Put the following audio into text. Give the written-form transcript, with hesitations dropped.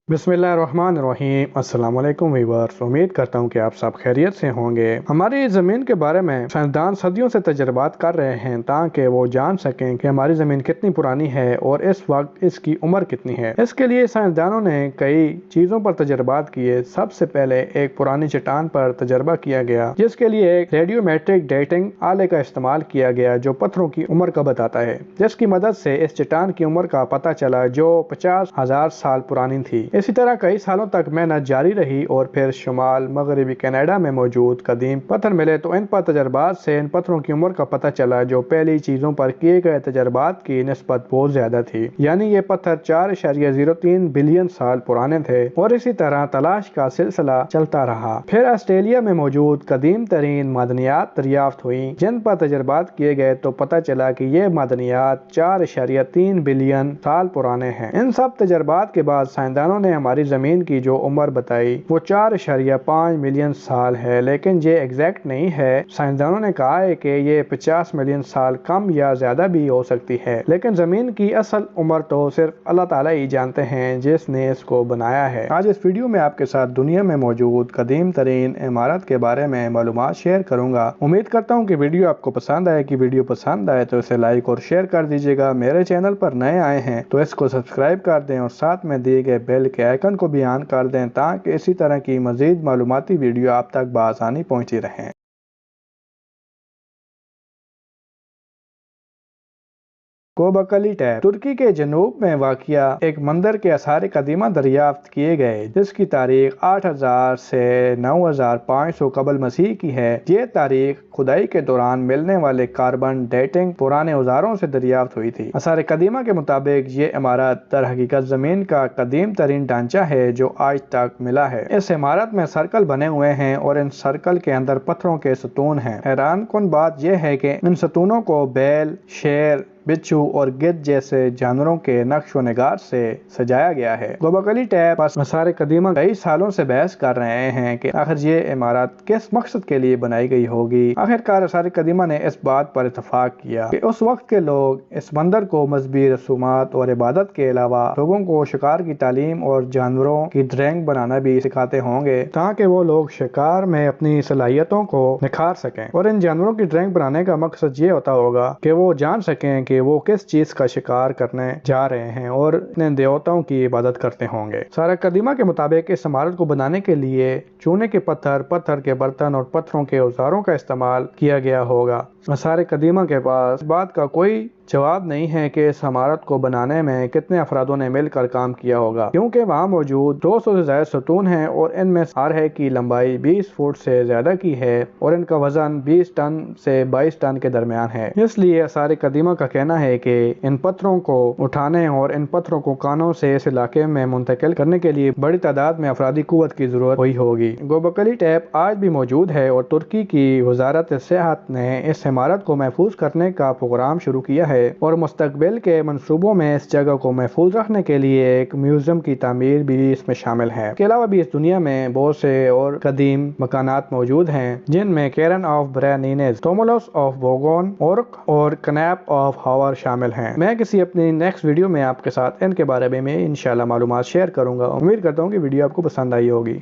बिस्मिल्लाहिर्रहमानिर्रहीम। अस्सलाम वालेकुम व्यूअर्स, उम्मीद करता हूँ कि आप सब खैरियत से होंगे। हमारी ज़मीन के बारे में साइंसदान सदियों से तजर्बात कर रहे हैं ताकि वो जान सकें कि हमारी ज़मीन कितनी पुरानी है और इस वक्त इसकी उम्र कितनी है। इसके लिए साइंसदानों ने कई चीज़ों पर तजर्बात किए। सबसे पहले एक पुरानी चट्टान पर तजर्बा किया गया जिसके लिए एक रेडियोमेट्रिक डेटिंग आले का इस्तेमाल किया गया जो पत्थरों की उम्र का बताता है, जिसकी मदद से इस चट्टान की उम्र का पता चला जो 50,000 साल पुरानी थी। इसी तरह कई सालों तक मेहनत जारी रही और फिर शुमाल मगरबी कनाडा में मौजूद कदीम पत्थर मिले तो इन पर तजर्बात से इन पत्थरों की उम्र का पता चला जो पहली चीजों पर किए गए तजर्बात की निस्बत बहुत ज्यादा थी, यानी ये पत्थर 4.03 बिलियन साल पुराने थे। और इसी तरह तलाश का सिलसिला चलता रहा। फिर ऑस्ट्रेलिया में मौजूद कदीम तरीन मादनियात दरियाफ्त हुई जिन पर तजर्बात किए गए तो पता चला कि ये मादनियात 4.3 बिलियन साल पुराने हैं। इन सब तजर्बात के बाद साइंसदानों ने हमारी जमीन की जो उम्र बताई वो 4.5 मिलियन साल है, लेकिन ये एग्जैक्ट नहीं है। साइंसदानों ने कहा है कि ये 50 मिलियन साल कम या ज्यादा भी हो सकती है, लेकिन जमीन की असल उम्र तो सिर्फ अल्लाह ताला ही जानते हैं जिसने इसको बनाया है। आज इस वीडियो में आपके साथ दुनिया में मौजूद कदीम तरीन इमारत के बारे में मालूमात शेयर करूंगा। उम्मीद करता हूँ कि वीडियो आपको पसंद आए। कि वीडियो पसंद आए तो इसे लाइक और शेयर कर दीजिएगा। मेरे चैनल पर नए आए हैं तो इसको सब्सक्राइब कर दें और साथ में दिए गए बेल के आइकन को भी ऑन कर दें ताकि इसी तरह की मजीद मालूमाती वीडियो आप तक बआसानी पहुंची रहें। गोबकली टैप तुर्की के जनूब में वाक़िया एक मंदिर के आसार कदीमा दरियाफ्त किए गए जिसकी तारीख 8000 से 9500 कबल मसीह की है। ये तारीख खुदाई के दौरान मिलने वाले कार्बन डेटिंग पुराने औजारों से दरियाफ्त हुई थी। आसार कदीमा के मुताबिक ये इमारत दर हकीकत जमीन का कदीम तरीन ढांचा है जो आज तक मिला है। इस इमारत में सर्कल बने हुए हैं और इन सर्कल के अंदर पत्थरों के सतून हैं। हैरान कुन बात यह है कि इन सतूनों को बैल, शेर, बिच्छू और गिद्ध जैसे जानवरों के नक्श व निगार से सजाया गया है। गोबकली टैप आसार कदीमा कई सालों से बहस कर रहे हैं कि आखिर ये इमारत किस मकसद के लिए बनाई गई होगी। आखिरकार आसार कदीमा ने इस बात पर इतफाक किया कि उस वक्त के लोग इस मंदिर को मजहबी रसूमात और इबादत के अलावा लोगों को शिकार की तालीम और जानवरों की ड्राइंग बनाना भी सिखाते होंगे ताकि वो लोग शिकार में अपनी सलाहियतों को निखार सकें। और इन जानवरों की ड्राइंग बनाने का मकसद ये होता होगा कि वो जान सकें कि वो किस चीज का शिकार करने जा रहे हैं और अपने देवताओं की इबादत करते होंगे। सारा कदीमा के मुताबिक इस इमारत को बनाने के लिए चूने के पत्थर, पत्थर के बर्तन और पत्थरों के औजारों का इस्तेमाल किया गया होगा। सारे कदीमा के पास बात का कोई जवाब नहीं है कि इस इमारत को बनाने में कितने अफरादों ने मिलकर काम किया होगा, क्योंकि वहाँ मौजूद 200 से ज्यादा सतून हैं और इनमें हर है की लंबाई 20 फुट से ज्यादा की है और इनका वजन 20 टन से 22 टन के दरमियान है। इसलिए सारे कदीमा का कहना है कि इन पत्थरों को उठाने और इन पत्थरों को कानों से इस इलाके में मुंतकिल करने के लिए बड़ी तादाद में अफरादी कुव्वत की जरूरत हुई होगी। गोबकली टैप आज भी मौजूद है और तुर्की की वजारत सेहत ने इस इमारत को महफूज करने का प्रोग्राम शुरू किया है और मुस्तकबिल के मंसूबों में इस जगह को महफूज रखने के लिए एक म्यूजियम की तामीर भी इसमें शामिल है। इसके अलावा भी इस दुनिया में बहुत से और कदीम मकानात मौजूद हैं जिनमें केरन ऑफ ब्रानीनेज, टोमोलोस ऑफ बोगोन और कनैप ऑफ हावर शामिल हैं। मैं किसी अपनी नेक्स्ट वीडियो में आपके साथ इनके बारे में इंशाल्लाह मालूमात शेयर करूंगा। उम्मीद करता हूँ कि वीडियो आपको पसंद आई होगी।